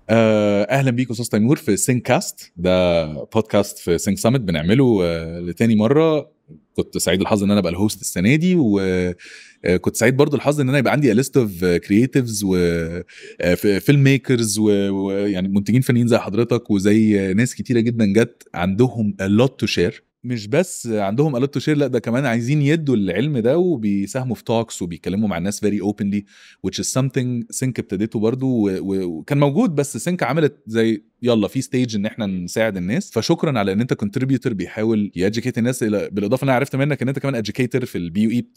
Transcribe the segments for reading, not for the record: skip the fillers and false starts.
اهلا بيك استاذ تيمور في سينك كاست. ده بودكاست في سينك سامت بنعمله لتاني مره. كنت سعيد الحظ ان انا ابقى الهوست السنه دي، وكنت سعيد برضو الحظ ان انا يبقى عندي ليست اوف كرييتيفز وفيلم ميكرز ويعني منتجين فنيين زي حضرتك وزي ناس كتيره جدا جت عندهم a lot to share. مش بس عندهم a lot to share، لا ده كمان عايزين يدوا العلم ده وبيساهموا في توكس وبيكلموا مع الناس very openly which is something سينك ابتديته برضو وكان موجود، بس سينك عملت زي يلا في ستيج ان احنا نساعد الناس. فشكرا على ان انت كونتريبيوتور بيحاول يeducate الناس، بالاضافه ان انا عرفت منك ان انت كمان educator في البي يو اي،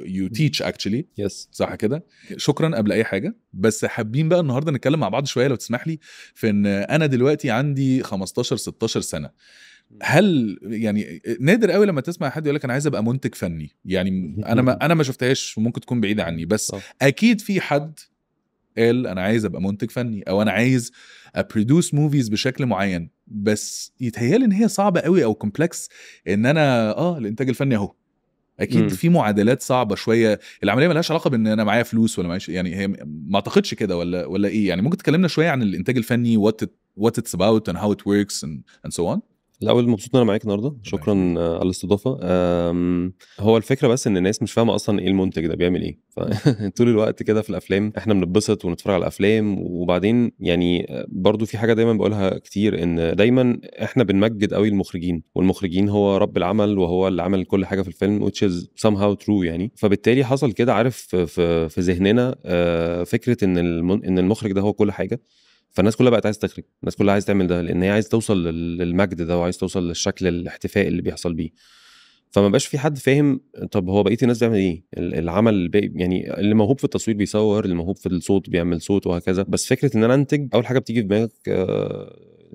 يو تيتش اكشلي. يس صح كده؟ شكرا قبل اي حاجه. بس حابين بقى النهارده نتكلم مع بعض شويه لو تسمح لي، في ان انا دلوقتي عندي 15 16 سنه. هل يعني نادر قوي لما تسمع حد يقول لك انا عايز ابقى منتج فني؟ يعني انا ما شفتهاش وممكن تكون بعيده عني، بس صح. اكيد في حد قال انا عايز ابقى منتج فني او انا عايز ابرودوس موفيز بشكل معين. بس يتهيالي ان هي صعبه قوي او كومبلكس ان انا الانتاج الفني اهو. اكيد في معادلات صعبه شويه. العمليه ملهاش علاقه بان انا معايا فلوس ولا معيش، يعني هي ما اعتقدش كده ولا ايه. يعني ممكن تكلمنا شويه عن الانتاج الفني what it's about and how it works and so on. الاول مبسوط ان انا معاك النهارده، شكرا على الاستضافه. هو الفكره بس ان الناس مش فاهمه اصلا ايه المنتج ده بيعمل ايه. فطول الوقت كده في الافلام احنا بنتبسط ونتفرج على الافلام، وبعدين يعني برضو في حاجه دايما بقولها كتير، ان دايما احنا بنمجد قوي المخرجين، والمخرجين هو رب العمل وهو اللي عمل كل حاجه في الفيلم which is somehow true يعني. فبالتالي حصل كده، عارف، في ذهننا فكره ان المخرج ده هو كل حاجه. فالناس كلها بقت عايز تخرج، الناس كلها عايز تعمل ده، لان هي عايز توصل للمجد ده وعايز توصل للشكل الاحتفائي اللي بيحصل بيه. فما بقاش في حد فاهم طب هو بقيه الناس بيعمل ايه، العمل الباقي يعني. اللي موهوب في التصوير بيصور، اللي موهوب في الصوت بيعمل صوت وهكذا. بس فكره ان انا انتج، اول حاجه بتيجي في دماغك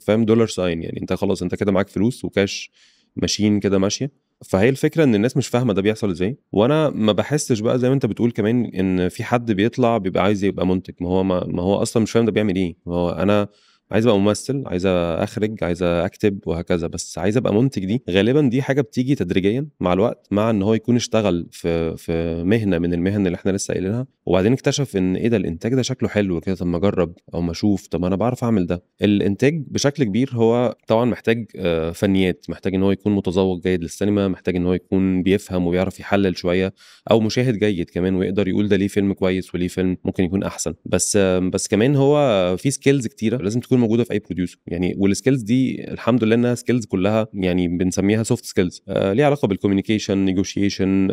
فاهم، دولار ساين. يعني انت خلاص انت كده معاك فلوس وكاش ماشين كده ماشيه. فهي الفكره ان الناس مش فاهمه ده بيحصل ازاي. وانا ما بحسش بقى زي ما انت بتقول كمان ان في حد بيطلع بيبقى عايز يبقى منتج. ما هو اصلا مش فاهم ده بيعمل ايه. ما هو انا عايز ابقى ممثل، عايز اخرج، عايز اكتب وهكذا، بس عايز ابقى منتج. دي غالبا دي حاجه بتيجي تدريجيا مع الوقت، مع ان هو يكون اشتغل في مهنه من المهن اللي احنا لسه قايلينها، وبعدين اكتشف ان ايه ده، الانتاج ده شكله حلو كده، طب ما اجرب او ما اشوف، طب انا بعرف اعمل ده. الانتاج بشكل كبير هو طبعا محتاج فنيات، محتاج ان هو يكون متذوق جيد للسينما، محتاج ان هو يكون بيفهم وبيعرف يحلل شويه، او مشاهد جيد كمان ويقدر يقول ده ليه فيلم كويس وليه فيلم ممكن يكون احسن. بس كمان هو في سكيلز كتيره لازم تكون موجوده في اي بروديوسر يعني. والسكيلز دي الحمد لله انها سكيلز كلها يعني بنسميها سوفت سكيلز، ليها علاقه بالكوميونيكيشن، نيجوشيشن،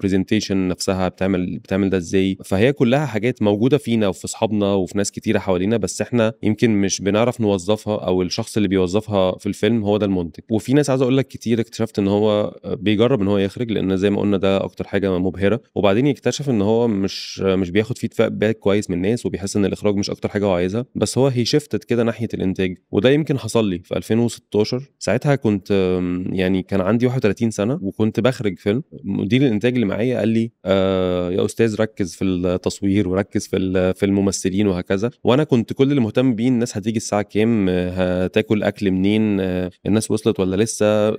برزنتيشن نفسها، بتعمل ده ازاي. فهي كلها حاجات موجوده فينا وفي اصحابنا وفي ناس كتيره حوالينا، بس احنا يمكن مش بنعرف نوظفها، او الشخص اللي بيوظفها في الفيلم هو ده المنتج. وفي ناس عايز اقول لك كتير اكتشفت ان هو بيجرب ان هو يخرج، لان زي ما قلنا ده اكتر حاجه مبهره، وبعدين يكتشف ان هو مش بياخد فيدباك كويس من الناس، وبيحس ان الاخراج مش اكتر حاجه هو عايزها، بس هي شيفتد كده ناحيه الانتاج. وده يمكن حصل لي في 2016. ساعتها كنت يعني كان عندي 31 سنه وكنت بخرج فيلم. مدير الانتاج اللي معايا قال لي يا استاذ ركز في التصوير وركز في الممثلين وهكذا. وانا كنت كل اللي مهتم بيه الناس هتيجي الساعه كام، هتاكل اكل منين، الناس وصلت ولا لسه،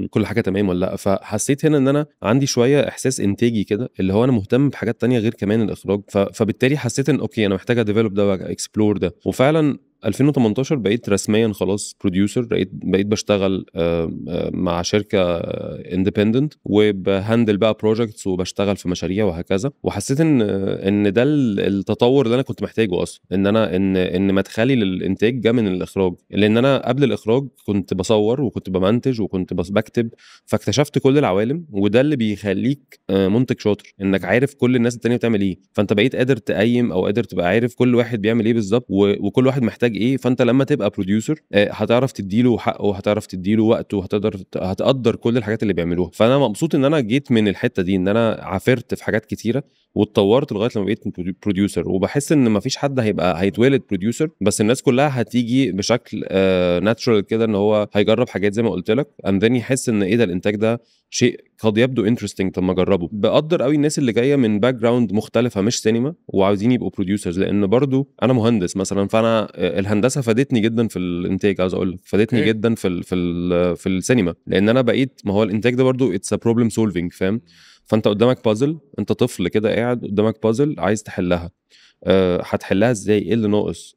كل حاجه تمام ولا لا. فحسيت هنا ان انا عندي شويه احساس انتاجي كده، اللي هو انا مهتم بحاجات تانية غير كمان الاخراج. فبالتالي حسيت ان اوكي انا محتاج اديفلوب ده واكسبلور ده. وفعلا 2018 بقيت رسميا خلاص بروديوسر، بقيت بشتغل مع شركه اندبندنت، وبهندل بقى بروجكتس وبشتغل في مشاريع وهكذا. وحسيت ان ده التطور اللي انا كنت محتاجه اصلا، ان مدخلي للانتاج جه من الاخراج. لان انا قبل الاخراج كنت بصور وكنت بمنتج وكنت بكتب، فاكتشفت كل العوالم. وده اللي بيخليك منتج شاطر، انك عارف كل الناس التانية بتعمل ايه. فانت بقيت قادر تقيم او قادر تبقى عارف كل واحد بيعمل ايه بالظبط، وكل واحد محتاج ايه. فانت لما تبقى بروديوسر هتعرف تديله حقه وهتعرف تديله وقته هتقدر كل الحاجات اللي بيعملوها. فانا مبسوط ان انا جيت من الحته دي، ان انا عافرت في حاجات كتيره واتطورت لغايه لما بقيت بروديوسر. وبحس ان مفيش حد هيتولد بروديوسر، بس الناس كلها هتيجي بشكل ناتشورال كده، ان هو هيجرب حاجات زي ما قلت لك، اند ذن يحس ان ايه ده، الانتاج ده شيء قد يبدو انترستنج، طب ما اجربه. بقدر قوي الناس اللي جايه من باك جراوند مختلفه مش سينما وعاوزين يبقوا بروديوسرز، لان برضو انا مهندس مثلا. فانا الهندسه فادتني جدا في الانتاج، عاوز اقول لك فادتني جدا في السينما، لان انا بقيت، ما هو الانتاج ده برضو اتس ا بروبلم سولفينج، فاهم. فانت قدامك بازل، انت طفل كده قاعد قدامك بازل عايز تحلها. هتحلها ازاي؟ ايه اللي ناقص؟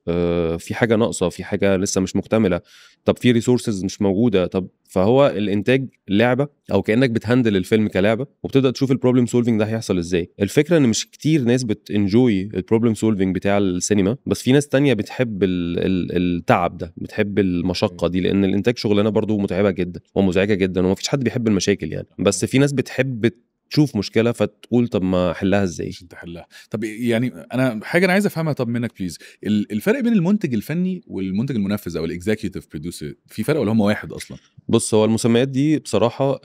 في حاجه ناقصه، في حاجه لسه مش مكتمله، طب في ريسورسز مش موجوده. طب فهو الانتاج لعبه، او كانك بتهندل الفيلم كلعبه وبتبدا تشوف البروبلم سولفنج ده هيحصل ازاي. الفكره ان مش كتير ناس بتنجوي البروبلم سولفنج بتاع السينما، بس في ناس تانية بتحب التعب ده، بتحب المشقه دي، لان الانتاج شغلانه برضو متعبه جدا ومزعجه جدا، ومفيش حد بيحب المشاكل يعني. بس في ناس بتحب تشوف مشكله فتقول طب ما احلها ازاي. عشان تحلها. طب يعني انا حاجه انا عايز افهمها طب منك بليز، الفرق بين المنتج الفني والمنتج المنفذ او الاكزيكتيف بروديوسر، في فرق ولا هم واحد اصلا؟ بص، هو المسميات دي بصراحه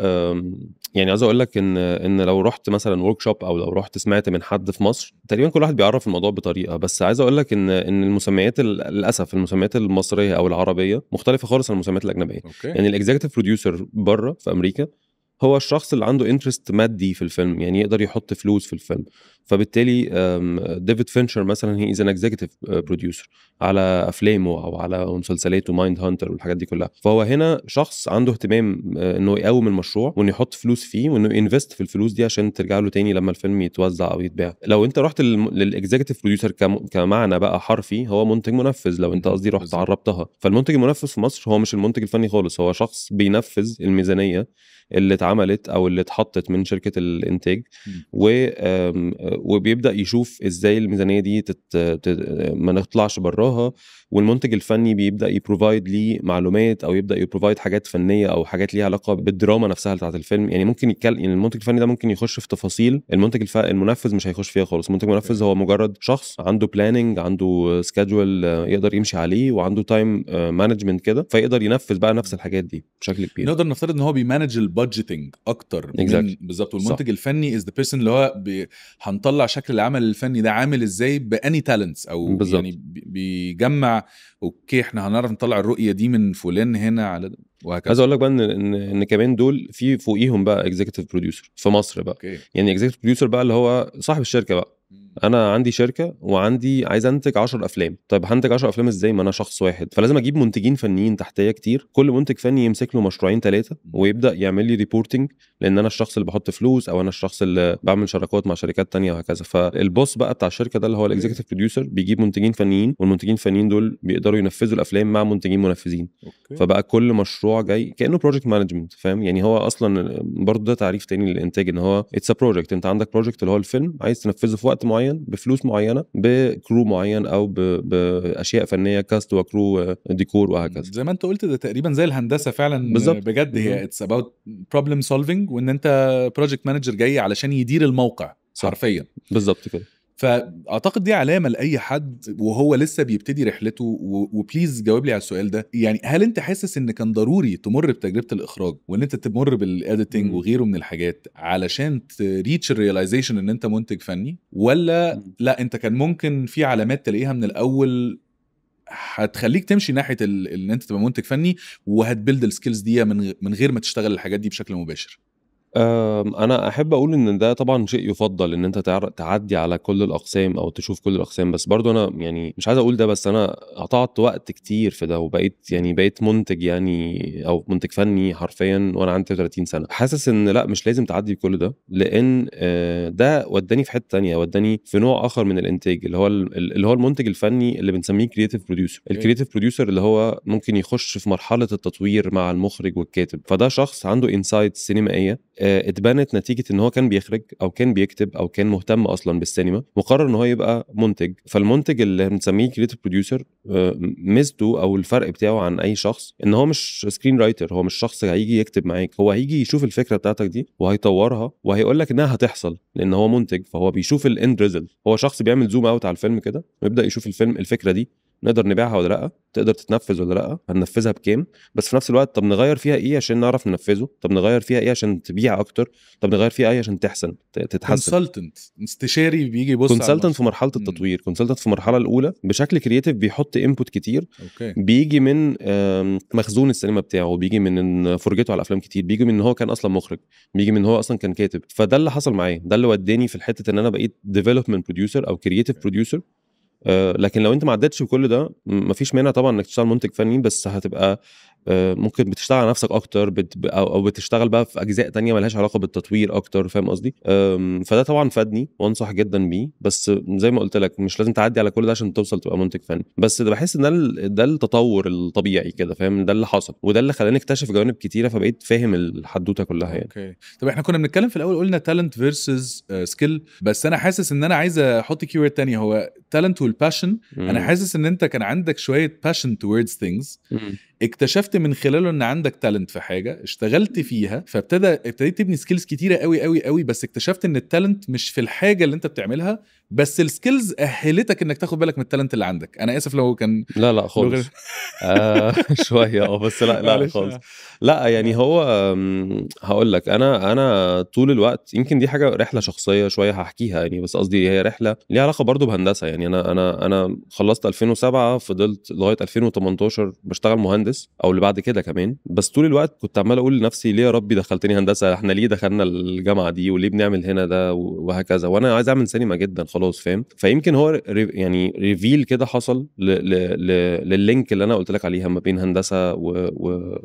يعني عايز اقول لك ان لو رحت مثلا ورك شوب، او لو رحت سمعت من حد في مصر، تقريبا كل واحد بيعرف الموضوع بطريقه. بس عايز اقول لك ان المسميات للاسف المسميات المصريه او العربيه مختلفه خالص عن المسميات الاجنبيه. اوكي. يعني الاكزيكتيف بروديوسر بره في امريكا هو الشخص اللي عنده انترست مادي في الفيلم، يعني يقدر يحط فلوس في الفيلم. فبالتالي ديفيد فينشر مثلا هي از ان اكزيكتيف بروديوسر على افلامه او على مسلسلاته مايند هانتر والحاجات دي كلها. فهو هنا شخص عنده اهتمام انه يقوم المشروع، وانه يحط فلوس فيه، وانه ينفست في الفلوس دي عشان ترجع له تاني لما الفيلم يتوزع او يتباع. لو انت رحت للاكزيكتيف بروديوسر كمعنى بقى حرفي، هو منتج منفذ. لو انت قصدي رحت عربتها، فالمنتج المنفذ في مصر هو مش المنتج الفني خالص، هو شخص بينفذ الميزانيه اللي اتعملت او اللي اتحطت من شركه الانتاج، وبيبدا يشوف ازاي الميزانيه دي ما نطلعش براها. والمنتج الفني بيبدا يبروفايد ليه معلومات، او يبدا يبروفايد حاجات فنيه او حاجات ليها علاقه بالدراما نفسها بتاعه الفيلم. يعني ممكن يتكلم، يعني المنتج الفني ده ممكن يخش في تفاصيل المنتج المنفذ مش هيخش فيها خالص. المنتج المنفذ هو مجرد شخص عنده بلاننج، عنده سكادجول يقدر يمشي عليه، وعنده تايم مانجمنت كده، فيقدر ينفذ بقى نفس الحاجات دي بشكل كبير. نقدر نفترض ان هو بيمانج البادجيتنج اكتر من بالظبط. والمنتج الفني از ذا بيرسون اللي هو هنطلع شكل العمل الفني ده عامل ازاي باني تالنتس، او بالزبط. يعني بيجمع اوكي احنا هنعرف نطلع الرؤيه دي من فلان هنا على وهكذا. عايز اقول لك بقى ان كمان دول في فوقيهم بقى اكزيكتيف بروديوسر في مصر بقى. أوكي. يعني اكزيكتيف بروديوسر بقى اللي هو صاحب الشركه بقى. انا عندي شركه وعندي عايز انتج 10 افلام. طيب هنتج 10 افلام ازاي؟ ما انا شخص واحد، فلازم اجيب منتجين فنيين تحتيه كتير، كل منتج فني يمسك له مشروعين 3 ويبدا يعمل لي ريبورتنج، لان انا الشخص اللي بحط فلوس، او انا الشخص اللي بعمل شراكات مع شركات تانية وهكذا. فالبوس بقى بتاع الشركه ده اللي هو الاكزيكتيف بروديوسر بيجيب منتجين فنيين، والمنتجين الفنيين دول بيقدروا ينفذوا الافلام مع منتجين منفذين. فبقى كل مشروع جاي كانه بروجكت مانجمنت، فاهم؟ يعني هو اصلا برضه ده تعريف تاني للانتاج، ان هو اتس ا بروجكت. انت عندك بروجكت اللي هو الفيلم، عايز تنفذه في وقت معين بفلوس معينه بكرو معين، او باشياء فنيه، كاست وكرو ديكور وهكذا. زي ما انت قلت ده تقريبا زي الهندسه فعلا بالزبط. بجد. هي اتس اباوت بروبلم سولفينج، وان انت بروجكت مانجر جاي علشان يدير الموقع حرفيا. بالظبط كده. فاعتقد دي علامه لاي حد وهو لسه بيبتدي رحلته. وبليز جاوب لي على السؤال ده، يعني هل انت حاسس ان كان ضروري تمر بتجربه الاخراج وان انت تمر بالاديتنج وغيره من الحاجات علشان تريتش الريلايزيشن ان انت منتج فني، ولا لا انت كان ممكن في علامات تلاقيها من الاول هتخليك تمشي ناحيه ان انت تبقى منتج فني وهتبيلد السكيلز دي من غير ما تشتغل الحاجات دي بشكل مباشر؟ انا احب اقول ان ده طبعا شيء يفضل، ان انت تعدي على كل الاقسام او تشوف كل الاقسام. بس برضو انا يعني مش عايز اقول ده، بس انا قطعت وقت كتير في ده، وبقيت يعني بقيت منتج يعني او منتج فني حرفيا وانا عندي 30 سنه. حاسس ان لا، مش لازم تعدي كل ده، لان ده وداني في حته تانية، وداني في نوع اخر من الانتاج، اللي هو المنتج الفني اللي بنسميه كرييتيف بروديوسر. الكرييتيف بروديوسر اللي هو ممكن يخش في مرحله التطوير مع المخرج والكاتب. فده شخص عنده انسايت سينمائيه اتبنت نتيجه ان هو كان بيخرج او كان بيكتب او كان مهتم اصلا بالسينما، وقرر ان هو يبقى منتج. فالمنتج اللي بنسميه كرييتيف بروديوسر ميزته او الفرق بتاعه عن اي شخص ان هو مش سكرين رايتر، هو مش شخص هيجي يكتب معاك، هو هيجي يشوف الفكره بتاعتك دي وهيطورها وهيقول لك انها هتحصل، لان هو منتج. فهو بيشوف الاند ريزلت، هو شخص بيعمل زوم اوت على الفيلم كده ويبدا يشوف الفيلم، الفكره دي نقدر نبيعها ولا لا، تقدر تتنفذ ولا لا، هننفذها بكام، بس في نفس الوقت طب نغير فيها ايه عشان نعرف ننفذه، طب نغير فيها ايه عشان تبيع اكتر، طب نغير فيها ايه عشان تتحسن. كونسلتنت استشاري بيجي يبص على كونسلتنت في مرحله التطوير، كونسلتنت في المرحله الاولى بشكل كرييتيف، بيحط انبوت كتير. بيجي من مخزون السينما بتاعه، بيجي من فرجته على افلام كتير، بيجي من ان هو كان اصلا مخرج، بيجي من ان هو اصلا كان كاتب. فده اللي حصل معايا، ده اللي وداني في الحته ان انا بقيت ديفلوبمنت بروديوسر او كرييتيف بروديوسر. لكن لو انت ما عدتش بكل ده، مفيش مانع طبعا انك تشتغل منتج فني، بس هتبقى ممكن بتشتغل على نفسك اكتر او بتشتغل بقى في اجزاء تانية ملهاش علاقه بالتطوير اكتر، فاهم قصدي؟ فده طبعا فادني وانصح جدا بيه، بس زي ما قلت لك مش لازم تعدي على كل ده عشان توصل تبقى منتج فني. بس ده بحس ان ده التطور الطبيعي كده، فاهم؟ ده اللي حصل وده اللي خلاني اكتشف جوانب كتيره، فبقيت فاهم الحدوته كلها يعني. اوكي. طب احنا كنا بنتكلم في الاول قلنا تالنت فيرسز سكيل، بس انا حاسس ان انا عايز احط كيورد تاني، هو تالنت والباشن. انا حاسس ان انت كان عندك شويه باشن towards things، اكتشفت من خلاله ان عندك تالنت في حاجه اشتغلت فيها، ابتديت تبني سكيلز كتيره قوي قوي قوي، بس اكتشفت ان التالنت مش في الحاجه اللي انت بتعملها، بس السكيلز اهلتك انك تاخد بالك من التالنت اللي عندك. انا اسف لو كان لا خالص. شويه بس لا خالص. لا يعني هو هقول لك انا طول الوقت، يمكن دي حاجه رحله شخصيه شويه هحكيها يعني، بس قصدي هي رحله ليها علاقه برضو بهندسه يعني. انا خلصت 2007، فضلت لغايه 2018 بشتغل مهندس او اللي بعد كده كمان، بس طول الوقت كنت عمال اقول لنفسي ليه يا ربي دخلتني هندسه، احنا ليه دخلنا الجامعه دي وليه بنعمل هنا ده وهكذا، وانا عايز اعمل سينما جدا خلاص، فاهم؟ فيمكن هو يعني ريفيل كده حصل لللينك اللي انا قلت لك عليها ما بين هندسه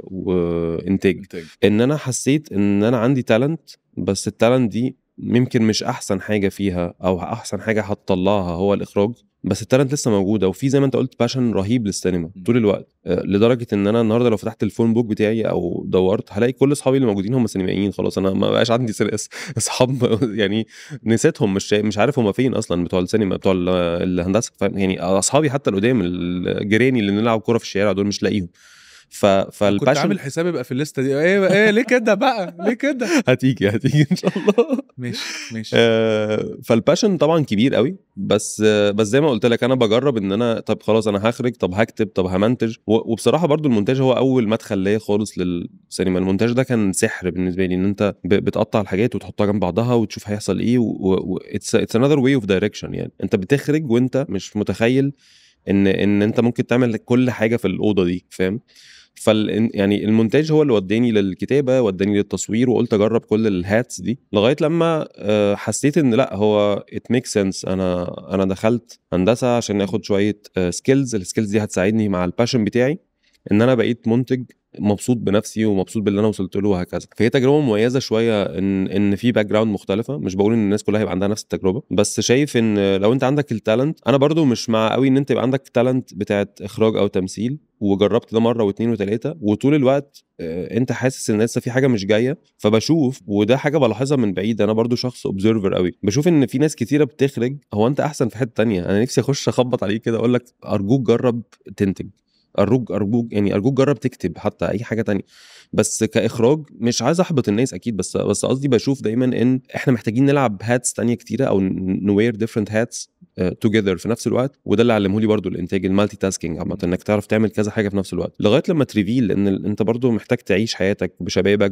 وانتاج، ان انا حسيت ان انا عندي تالنت، بس التالنت دي يمكن مش احسن حاجه فيها او احسن حاجه هتطلعها هو الاخراج، بس التالنت لسه موجوده، وفي زي ما انت قلت باشن رهيب للسينما طول الوقت. لدرجه ان انا النهارده لو فتحت الفون بوك بتاعي او دورت هلاقي كل اصحابي اللي موجودين هم سينمائيين. خلاص انا ما بقاش عندي اصحاب يعني نسيتهم، مش عارف هم فين اصلا، بتوع السينما بتوع الهندسه، يعني اصحابي حتى القدام الجيراني اللي نلعب كوره في الشارع دول مش لاقيهم. كنت عامل حساب يبقى في الليسته دي. ايه ليه كده بقى؟ ليه كده؟ هتيجي ان شاء الله. ماشي. فالباشن طبعا كبير قوي، بس زي ما قلت لك انا بجرب ان انا طب خلاص انا هخرج، طب هكتب، طب همنتج. وبصراحه برضو المونتاج هو اول مدخل ليا خالص للسينما. المونتاج ده كان سحر بالنسبه لي، ان انت بتقطع الحاجات وتحطها جنب بعضها وتشوف هيحصل ايه، it's another way of direction يعني. انت بتخرج وانت مش متخيل ان انت ممكن تعمل كل حاجه في الاوضه دي، فاهم؟ يعني المونتاج هو اللي وداني للكتابه، وداني للتصوير، وقلت اجرب كل الهاتس دي لغايه لما حسيت ان لا، هو it makes sense. انا دخلت هندسه عشان اخد شويه سكيلز، السكيلز دي هتساعدني مع الباشن بتاعي ان انا بقيت منتج مبسوط بنفسي ومبسوط باللي انا وصلت له وهكذا. فهي تجربه مميزه شويه، ان في باك جراوند مختلفه. مش بقول ان الناس كلها هيبقى عندها نفس التجربه، بس شايف ان لو انت عندك التالنت، انا برضو مش مع قوي ان انت يبقى عندك تالنت بتاعت اخراج او تمثيل وجربت ده مره واثنين وثلاثه وطول الوقت انت حاسس ان لسه في حاجه مش جايه. فبشوف، وده حاجه بلاحظها من بعيد، انا برضو شخص اوبزرفر قوي، بشوف ان في ناس كتيره بتخرج هو انت احسن في حته تانية. انا نفسي اخش اخبط عليك كده اقول لك ارجوك جرب تنتج، ارجوك يعني ارجوك جرب تكتب حتى اي حاجه تانية. بس كاخراج مش عايز احبط الناس اكيد، بس قصدي بشوف دايما ان احنا محتاجين نلعب هاتس تانية كتيره، او نوير ديفرنت هاتس توجذر في نفس الوقت. وده اللي علمه لي برضو الانتاج، المالتي تاسكينج عامه، انك تعرف تعمل كذا حاجه في نفس الوقت لغايه لما تريفيل ان انت برضو محتاج تعيش حياتك بشبابك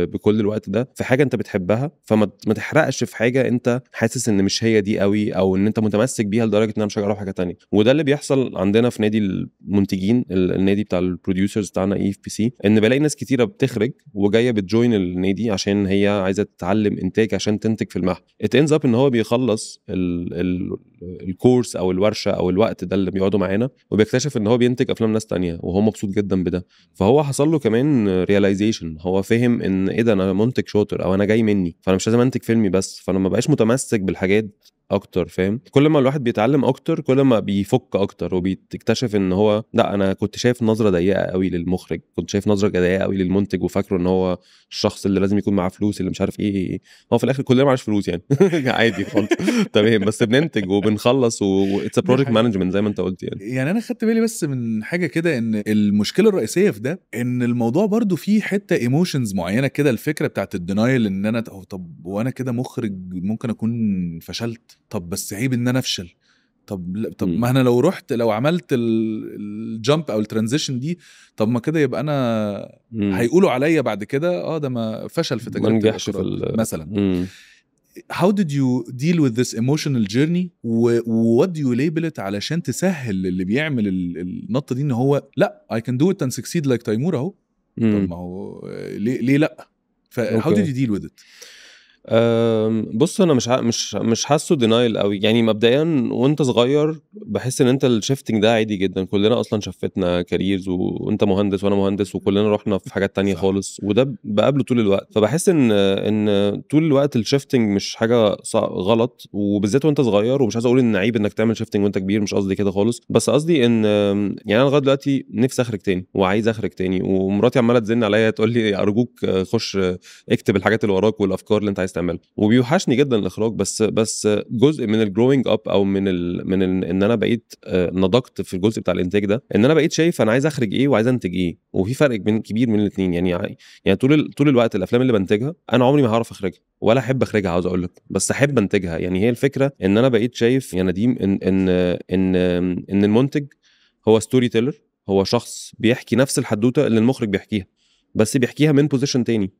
بكل الوقت ده في حاجه انت بتحبها. فما تحرقش في حاجه انت حاسس ان مش هي دي قوي، او ان انت متمسك بيها لدرجه ان انا مش هجرب حاجه تانية. وده اللي بيحصل عندنا في نادي المنتجين، النادي بتاع البروديوسرز بتاعنا EFPC، ان بلاقي ناس كتيره بتخرج وجايه بتجوين النادي عشان هي عايزه تتعلم انتاج عشان تنتج في المعهد. اتنز اب ان هو بيخلص الكورس او الورشه او الوقت ده اللي بيقعدوا معانا، وبيكتشف ان هو بينتج افلام ناس تانية وهو مبسوط جدا بده. فهو حصل له كمان ريلايزيشن، هو فهم ان ايه ده، انا منتج شاطر او انا جاي مني، فانا مش لازم انتج فيلمي بس. فانا ما بقاش متمسك بالحاجات اكتر، فاهم؟ كل ما الواحد بيتعلم اكتر كل ما بيفك اكتر، وبيكتشف ان هو لا، انا كنت شايف نظره ضيقه قوي للمخرج، كنت شايف نظره ضيقه قوي للمنتج، وفاكره ان هو الشخص اللي لازم يكون معاه فلوس، اللي مش عارف ايه. هو في الاخر كلنا معاش فلوس يعني عادي خالص تمام، بس بننتج وبنخلص اتس ا بروجكت مانجمنت زي ما انت قلت يعني انا خدت بالي بس من حاجه كده، ان المشكله الرئيسيه في ده ان الموضوع برضو فيه حته ايموشنز معينه كده. الفكره بتاعت الدينايل، ان انا طب وانا كده مخرج ممكن اكون فشلت، طب بس عيب ان انا افشل، طب ما انا لو عملت الجامب او الترانزيشن دي، طب ما كده يبقى انا هيقولوا عليا بعد كده ده ما فشل في تجربه الاخراج مثلا. How did you deal with this emotional journey what do you label it علشان تسهل اللي بيعمل النطة دي ان هو لا I can do it and succeed like تيمور اهو. طب ما هو ليه لا؟ how did you deal with it؟ بص انا مش حاسه دينايل قوي يعني مبدئيا. وانت صغير بحس ان انت الشيفتنج ده عادي جدا، كلنا اصلا شفتنا كاريرز، وانت مهندس وانا مهندس وكلنا رحنا في حاجات تانية صح. خالص، وده بقابله طول الوقت. فبحس ان طول الوقت الشيفتنج مش حاجه غلط، وبالذات وانت صغير. ومش عايز اقول ان عيب انك تعمل شيفتنج وانت كبير، مش قصدي كده خالص، بس قصدي ان يعني انا لغايه دلوقتي نفسي اخرج تاني وعايز اخرج تاني، ومراتي عماله تزن عليا تقول لي ارجوك خش اكتب الحاجات اللي وراك والافكار اللي انت عايز تعملها. وبيوحشني جدا الاخراج، بس جزء من الجروينج اب او ان انا بقيت نضجت في الجزء بتاع الانتاج ده، ان انا بقيت شايف انا عايز اخرج ايه وعايز انتج ايه، وفي فرق كبير من الاثنين. يعني طول الوقت الافلام اللي بنتجها انا عمري ما هعرف اخرجها ولا احب اخرجها، عاوز اقول لك، بس احب انتجها. يعني هي الفكره ان انا بقيت شايف يا نديم ان المنتج هو ستوري تيلر، هو شخص بيحكي نفس الحدوته اللي المخرج بيحكيها، بس بيحكيها من بوزيشن تاني.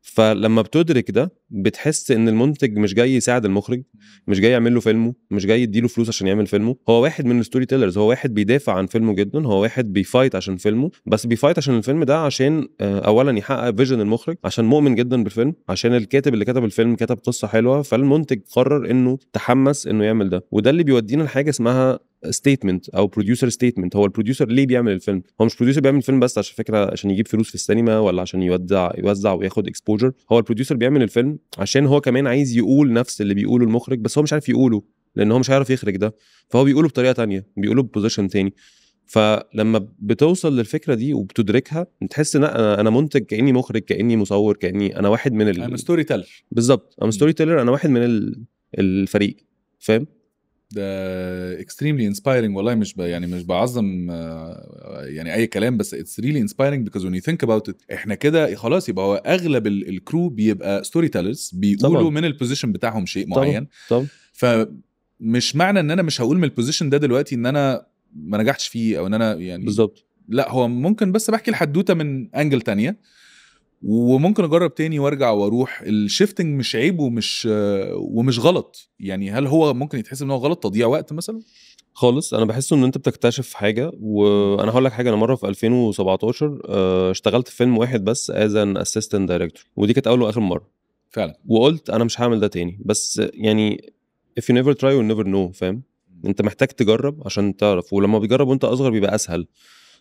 فلما بتدرك ده بتحس ان المنتج مش جاي يساعد المخرج، مش جاي يعمل له فيلمه، مش جاي يديله فلوس عشان يعمل فيلمه. هو واحد من الستوري تيلرز، هو واحد بيدافع عن فيلمه جدا، هو واحد بيفايت عشان فيلمه، بس بيفايت عشان الفيلم ده عشان اولا يحقق فيجن المخرج، عشان مؤمن جدا بالفيلم، عشان الكاتب اللي كتب الفيلم كتب قصة حلوة، فالمنتج قرر انه تحمس انه يعمل ده. وده اللي بيودينا لحاجة اسمها ستيتمنت او بروديوسر ستيتمنت. هو البروديوسر ليه بيعمل الفيلم؟ هو مش بروديوسر بيعمل الفيلم بس عشان فكره عشان يجيب فلوس في السينما ولا عشان يوزع وياخد اكسبوجر. هو البروديوسر بيعمل الفيلم عشان هو كمان عايز يقول نفس اللي بيقوله المخرج، بس هو مش عارف يقوله لان هو مش عارف يخرج ده، فهو بيقوله بطريقه تانية، بيقوله ببوزيشن تاني. فلما بتوصل للفكره دي وبتدركها بتحس ان انا منتج، كاني مخرج، كاني مصور، كاني انا واحد من I'm a storyteller. بالظبط انا ستوري تيلر، انا واحد من الفريق، فاهم؟ ده extremely inspiring والله. يعني مش بعظم يعني اي كلام، بس it's really inspiring because when you think about it احنا كده خلاص يبقى هو اغلب الكرو بيبقى ستوري تيلرز، بيقولوا طبعا من البوزيشن بتاعهم شيء طبعا معين. طبعا. فمش معنى ان انا مش هقول من البوزيشن ده دلوقتي ان انا ما نجحتش فيه او ان انا يعني بالظبط. لا، هو ممكن بس بحكي الحدوته من انجل تانية، وممكن اجرب تاني وارجع واروح. الشيفتنج مش عيب ومش غلط يعني. هل هو ممكن يتحسب ان هو غلط، تضييع وقت مثلا؟ خالص انا بحس ان انت بتكتشف حاجه. وانا هقول لك حاجه، انا مره في 2017 اشتغلت في فيلم واحد بس از ان اسيستنت دايركتور، ودي كانت اول واخر مره فعلا. وقلت انا مش هعمل ده تاني. بس يعني if you never try you never know، فاهم؟ انت محتاج تجرب عشان تعرف، ولما بيجرب وانت اصغر بيبقى اسهل.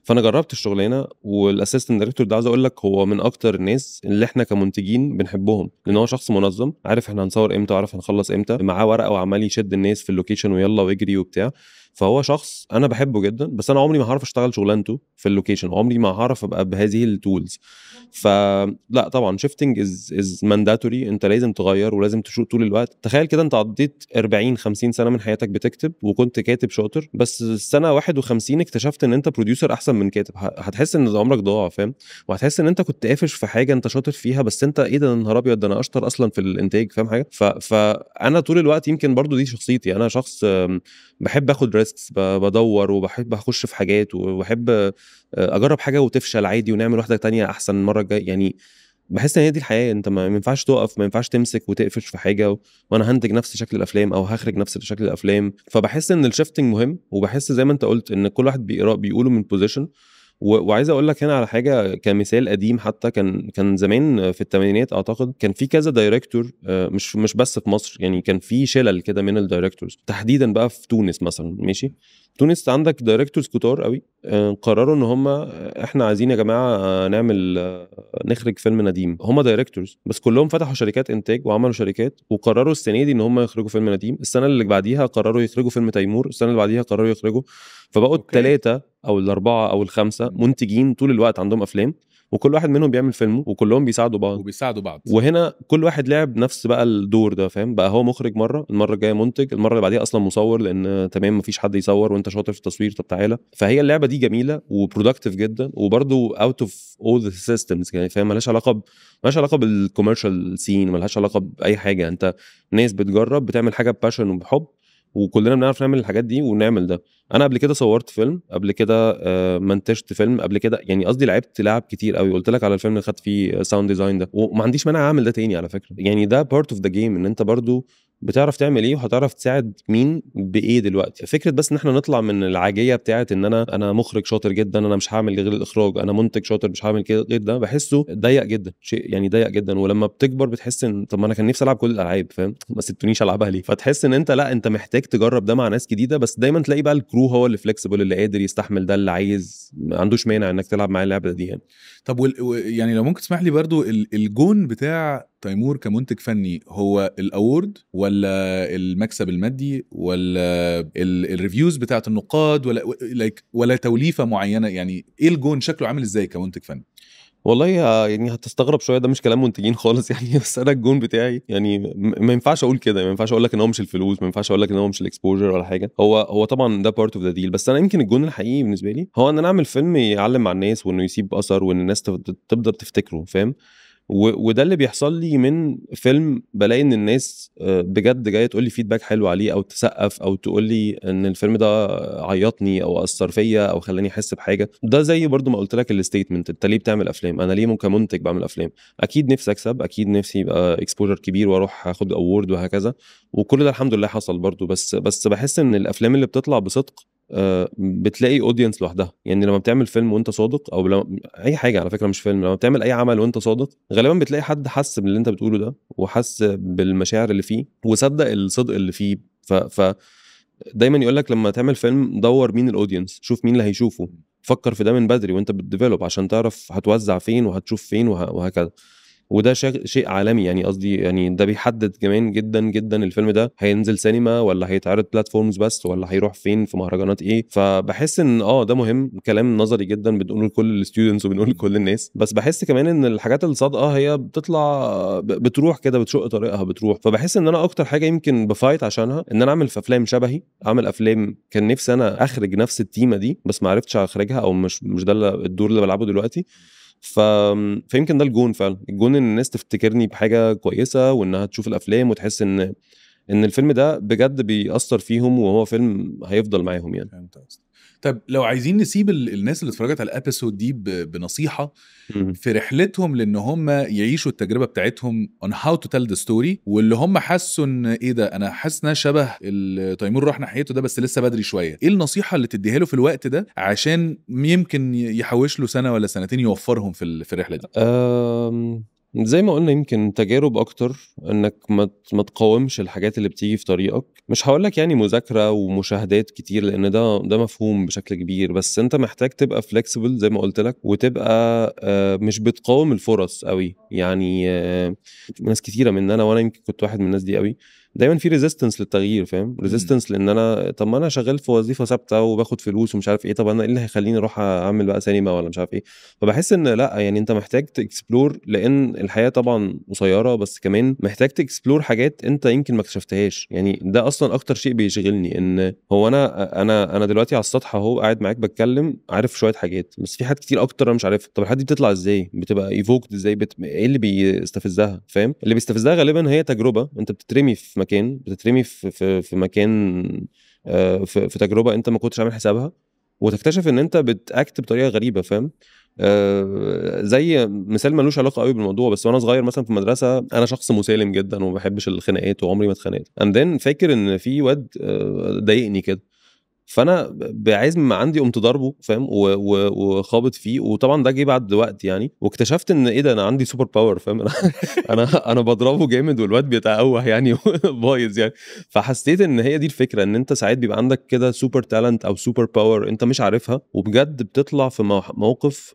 فانا جربت الشغلانه، والاسيستنت دايركتور ده عاوز اقول لك هو من اكتر الناس اللي احنا كمنتجين بنحبهم، لان هو شخص منظم، عارف احنا هنصور امتى وعارف هنخلص امتى، معاه ورقه وعمال يشد الناس في اللوكيشن ويلا واجري وبتاع. فهو شخص انا بحبه جدا، بس انا عمري ما هعرف اشتغل شغلانته في اللوكيشن، عمري ما هعرف ابقى بهذه التولز. فلا طبعا شيفتنج از مانداتوري، انت لازم تغير ولازم تشوف طول الوقت. تخيل كده انت عديت 40 50 سنه من حياتك بتكتب وكنت كاتب شاطر، بس السنه 51 اكتشفت ان انت بروديوسر احسن من كاتب، هتحس ان عمرك ضاع، فاهم؟ وهتحس ان انت كنت قافش في حاجه انت شاطر فيها، بس انت ايه ده، نهار ابيض، ده انا اشطر اصلا في الانتاج، فاهم حاجه؟ فانا طول الوقت يمكن برضو دي شخصيتي، انا شخص بحب اخد ريسكس، بدور وبحب اخش في حاجات، وبحب اجرب حاجه وتفشل عادي ونعمل واحده تانية احسن المره الجايه. يعني بحس ان هي دي الحياه، انت ما ينفعش تقف، ما ينفعش تمسك وتقفش في حاجه وانا هنتج نفس شكل الافلام او هخرج نفس شكل الافلام. فبحس ان الشيفتنج مهم، وبحس زي ما انت قلت ان كل واحد بيقوله من بوزيشن. وعايز اقول لك هنا على حاجه كمثال قديم، حتى كان زمان في الثمانينات اعتقد كان في كذا دايركتور، مش بس في مصر، يعني كان في شلل كده من الدايركتورز، تحديدا بقى في تونس مثلا. ماشي، تونس عندك دايركتورز كتار قوي قرروا ان هم احنا عايزين يا جماعه نعمل نخرج فيلم نديم. هم دايركتورز بس كلهم فتحوا شركات انتاج وعملوا شركات، وقرروا السنه دي ان هم يخرجوا فيلم نديم، السنه اللي بعديها قرروا يخرجوا فيلم تيمور، السنه اللي بعديها قرروا يخرجوا. فبقوا الثلاثه او الاربعه او الخمسه منتجين طول الوقت عندهم افلام، وكل واحد منهم بيعمل فيلمه وكلهم بيساعدوا بعض. وهنا كل واحد لعب نفس بقى الدور ده، فاهم؟ بقى هو مخرج مره، المره الجايه منتج، المره اللي بعديها اصلا مصور، لان تمام مفيش حد يصور وانت شاطر في التصوير، طب تعالى. فهي اللعبه دي جميله وبرودكتيف جدا، وبرده اوت اوف اول ذا سيستمز، يعني فاهم؟ مالهاش علاقه بالكوميرشال سين، مالهاش علاقه باي حاجه. انت ناس بتجرب بتعمل حاجه بباشن وبحب، وكلنا بنعرف نعمل الحاجات دي ونعمل ده. انا قبل كده صورت فيلم، قبل كده منتجت فيلم قبل كده، يعني قصدي لعبت لعب كتير قوي. قلت لك على الفيلم اللي خدت فيه ساوند ديزاين ده، وما عنديش مانع اعمل ده تاني على فكره. يعني ده بارت اوف ذا جيم، ان انت برضو بتعرف تعمل ايه وهتعرف تساعد مين بايه. دلوقتي فكره بس ان احنا نطلع من العاجيه بتاعه ان انا مخرج شاطر جدا، انا مش هعمل غير الاخراج، انا منتج شاطر مش هعمل كده غير ده، بحسه ضيق جدا، شيء يعني ضيق جدا. ولما بتكبر بتحس ان طب ما انا كان نفسي العب كل الالعاب، فاهم؟ ما سبتونيش العبها ليه؟ فتحس ان انت لا، انت محتاج تجرب ده مع ناس جديده، بس دايما تلاقي بقى الكرو هو اللي فليكسيبل، اللي قادر يستحمل ده، اللي عايز ما عندوش مانع انك تلعب معاه اللعبه دي يعني. طب يعني لو ممكن تسمح لي برضو الجون بتاع تيمور كمنتج فني هو الاورد ولا المكسب المادي ولا الريفيوز بتاعت النقاد ولا توليفة معينة؟ يعني ايه الجون شكله عامل ازاي كمنتج فني؟ والله يعني هتستغرب شويه، ده مش كلام منتجين خالص يعني. بس انا الجون بتاعي يعني ما ينفعش اقول كده، ما ينفعش اقول لك ان هو مش الفلوس، ما ينفعش اقول لك ان هو مش الاكسبوجر ولا حاجه. هو طبعا ده بارت اوف ذا ديل، بس انا يمكن الجون الحقيقي بالنسبه لي هو ان انا اعمل فيلم يعلم مع الناس، وانه يسيب اثر، وان الناس تقدر تفتكره، فاهم؟ وده اللي بيحصل لي من فيلم، بلاقي ان الناس بجد جايه تقول لي فيدباك حلو عليه، او تسقف، او تقول لي ان الفيلم ده عيطني او اثر فيا او خلاني احس بحاجه. ده زي برضو ما قلت لك الستيتمنت، انت ليه بتعمل افلام؟ انا ليه كمنتج بعمل افلام؟ اكيد نفسي اكسب، اكيد نفسي يبقى اكسبوجر كبير واروح اخد اوورد وهكذا، وكل ده الحمد لله حصل برضو. بس بحس ان الافلام اللي بتطلع بصدق بتلاقي اودينس لوحدها. يعني لما بتعمل فيلم وانت صادق، او اي حاجه على فكره مش فيلم، لما بتعمل اي عمل وانت صادق، غالبا بتلاقي حد حس باللي انت بتقوله ده، وحس بالمشاعر اللي فيه، وصدق الصدق اللي فيه. دايما يقول لك لما تعمل فيلم دور مين الاودينس، شوف مين اللي هيشوفه، فكر في ده من بدري وانت بتديفلوب، عشان تعرف هتوزع فين وهتشوف فين وهكذا. وده شيء عالمي يعني، قصدي يعني ده بيحدد كمان جدا جدا الفيلم ده هينزل سينما ولا هيتعرض بلاتفورمز بس، ولا هيروح فين في مهرجانات ايه. فبحس ان ده مهم، كلام نظري جدا بنقوله لكل الستودنتس وبنقول لكل الناس، بس بحس كمان ان الحاجات الصادقه هي بتطلع بتروح كده، بتشق طريقها بتروح. فبحس ان انا اكتر حاجه يمكن بفايت عشانها ان انا اعمل في افلام شبهي، اعمل افلام كان نفسي انا اخرج نفس التيمه دي، بس ما عرفتش اخرجها، او مش ده الدور اللي بلعبه دلوقتي. فيمكن ده الجون فعلا، الجون ان الناس تفتكرني بحاجه كويسه، وانها تشوف الافلام وتحس ان الفيلم ده بجد بيأثر فيهم، وهو فيلم هيفضل معاهم يعني. فهمت. طب لو عايزين نسيب الناس اللي اتفرجت على الابيسود دي بنصيحة في رحلتهم لان هم يعيشوا التجربة بتاعتهم on how to tell the story، واللي هم حسوا ان ايه ده، انا حاسس انها شبه تيمور راح ناحيته ده بس لسه بدري شوية، ايه النصيحة اللي تديها له في الوقت ده عشان يمكن يحوش له سنة ولا سنتين يوفرهم في الرحلة دي؟ زي ما قلنا يمكن تجارب اكتر، انك ما تقاومش الحاجات اللي بتيجي في طريقك. مش هقولك يعني مذاكره ومشاهدات كتير، لان ده مفهوم بشكل كبير، بس انت محتاج تبقى فليكسيبل زي ما قلت لك، وتبقى مش بتقاوم الفرص قوي يعني. ناس كتيره مننا، وانا يمكن كنت واحد من الناس دي قوي، دايما في ريزيستنس للتغيير، فاهم؟ ريزيستنس لان انا طب ما انا شغال في وظيفه ثابته وباخد فلوس ومش عارف ايه، طب انا ايه اللي هيخليني اروح اعمل بقى سينما ولا مش عارف ايه؟ فبحس ان لا، يعني انت محتاج تكسبلور، لان الحياه طبعا قصيره، بس كمان محتاج تكسبلور حاجات انت يمكن ما اكتشفتهاش. يعني ده اصلا اكتر شيء بيشغلني، ان هو انا دلوقتي على السطح اهو قاعد معاك بتكلم، عارف شويه حاجات، بس في حاجات كتير اكتر انا مش عارفها. طب الحاجات دي بتطلع ازاي؟ بتبقى ايفوكد ازاي؟ ايه اللي بيستفزها؟ فاهم؟ اللي بيستفزها غالبا هي تجربه، انت بتترمي في مكان، بتترمي في مكان، في تجربه انت ما كنتش عامل حسابها، وتكتشف ان انت بتاكت بطريقه غريبه، فاهم؟ زي مثال ملوش علاقه قوي بالموضوع، بس وانا صغير مثلا في المدرسه انا شخص مسالم جدا وما بحبش الخناقات وعمري ما اتخانقت، اندن فاكر ان في واد ضايقني كده، فانا بعزم ما عندي قمت ضربه، فاهم؟ وخابط فيه، وطبعا ده جه بعد وقت يعني، واكتشفت ان ايه ده، انا عندي سوبر باور، فاهم؟ انا بضربه جامد والواد بيتقوه يعني بايظ يعني. فحسيت ان هي دي الفكره، ان انت ساعات بيبقى عندك كده سوبر تالنت او سوبر باور انت مش عارفها، وبجد بتطلع في موقف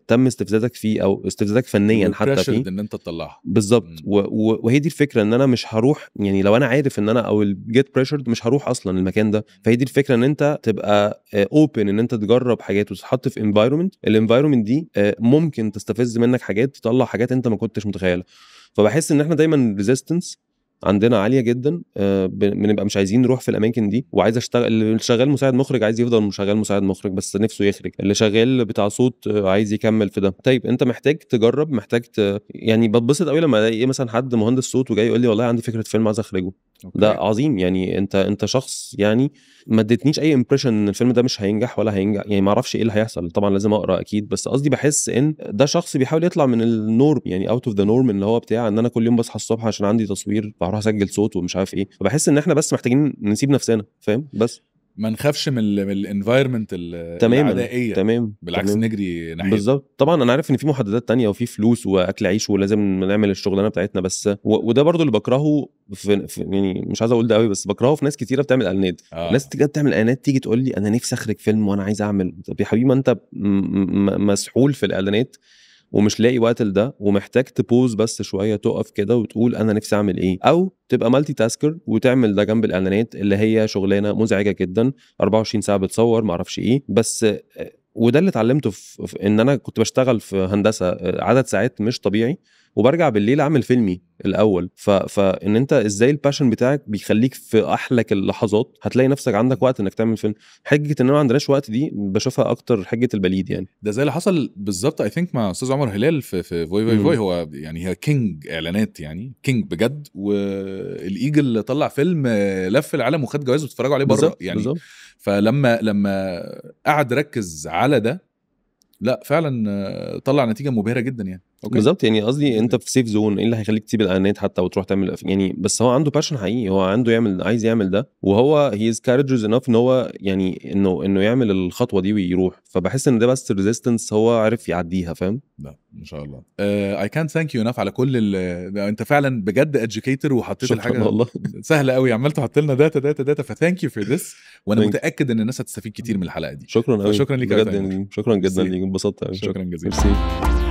تم استفزازك فيه، او استفزازك فنيا حتى فيه، ان انت تطلعها بالظبط. وهي دي الفكره، ان انا مش هروح يعني لو انا عارف ان انا او الجيت بريشرد مش هروح اصلا المكان ده. فهي دي الفكره، ان انت تبقى اوبن، ان انت تجرب حاجات وتتحط في انفايرمنت، الانفايرمنت دي ممكن تستفز منك حاجات، تطلع حاجات انت ما كنتش متخيلها. فبحس ان احنا دايما ريزيستنس عندنا عاليه جدا، بنبقى مش عايزين نروح في الاماكن دي، وعايز اشتغل. اللي شغال مساعد مخرج عايز يفضل شغال مساعد مخرج بس نفسه يخرج، اللي شغال بتاع صوت عايز يكمل في ده. طيب انت محتاج تجرب، محتاج يعني بتبسط قوي لما الاقي مثلا حد مهندس صوت وجاي يقول لي والله عندي فكره فيلم عايز اخرجه. ده عظيم. يعني انت شخص يعني ما اديتنيش اي امبريشن ان الفيلم ده مش هينجح ولا هينجح، يعني ما اعرفش ايه اللي هيحصل، طبعا لازم اقرا اكيد، بس قصدي بحس ان ده شخص بيحاول يطلع من النورم، يعني اوت اوف ذا نورم، اللي هو بتاع ان انا كل يوم بصحى الصبح عشان عندي تصوير فهروح اسجل صوت ومش عارف ايه. فبحس ان احنا بس محتاجين نسيب نفسنا، فاهم؟ بس ما نخافش من الانفايرمنت تماما العدائيه، تمام بالعكس تمام. نجري ناحيتها. بالظبط. طبعا انا عارف ان في محددات تانية وفي فلوس واكل عيش ولازم نعمل الشغلانه بتاعتنا، بس وده برضو اللي بكرهه في يعني مش عايز اقول ده قوي، بس بكرهه في ناس كتيره بتعمل اعلانات. ناس كتير بتعمل اعلانات تيجي تقول لي انا نفسي اخرج فيلم وانا عايز اعمل. طب يا حبيبي ما انت مسحول في الاعلانات ومش لاقي وقت لده، ومحتاج تبوز بس شويه، تقف كده وتقول انا نفسي اعمل ايه، او تبقى مالتي تاسكر وتعمل ده جنب الاعلانات اللي هي شغلانه مزعجه جدا، 24 ساعه بتصور ما اعرفش ايه. بس وده اللي اتعلمته في ان انا كنت بشتغل في هندسه عدد ساعات مش طبيعي، وبرجع بالليل اعمل فيلمي الاول. فان انت ازاي الباشن بتاعك بيخليك في احلك اللحظات هتلاقي نفسك عندك وقت انك تعمل فيلم. حجه ان ما عندناش وقت دي بشوفها اكتر حجه البليد يعني. ده زي اللي حصل بالظبط اي ثينك مع استاذ عمر هلال في فوي فوي فوي. هو يعني هي كينج اعلانات، يعني كينج بجد، والايجل طلع فيلم لف العالم وخد جوائز وتتفرجوا عليه بره يعني بالزبط. فلما قعد ركز على ده، لا فعلا طلع نتيجه مبهره جدا يعني. بالظبط. يعني قصدي انت في سيف زون، ايه اللي هيخليك تسيب الاعلانات حتى وتروح تعمل يعني؟ بس هو عنده باشن حقيقي، هو عنده عايز يعمل ده، وهو هي از كارجز انف ان هو يعني انه يعمل الخطوه دي ويروح. فبحس ان ده بس ريزيستنس هو عارف يعديها، فاهم؟ لا ان شاء الله. اي كان ثانك يو انف على كل انت فعلا بجد اديوكيتور، وحطيت الحاجه والله سهله قوي، عمال تحط لنا داتا فثانك يو فور ذس، وانا متاكد ان الناس هتستفيد كتير من الحلقه دي. شكرا قوي شكرا ليك بجد، شكرا جدا ليك، انبسطت قوي. شكرا جزيلا.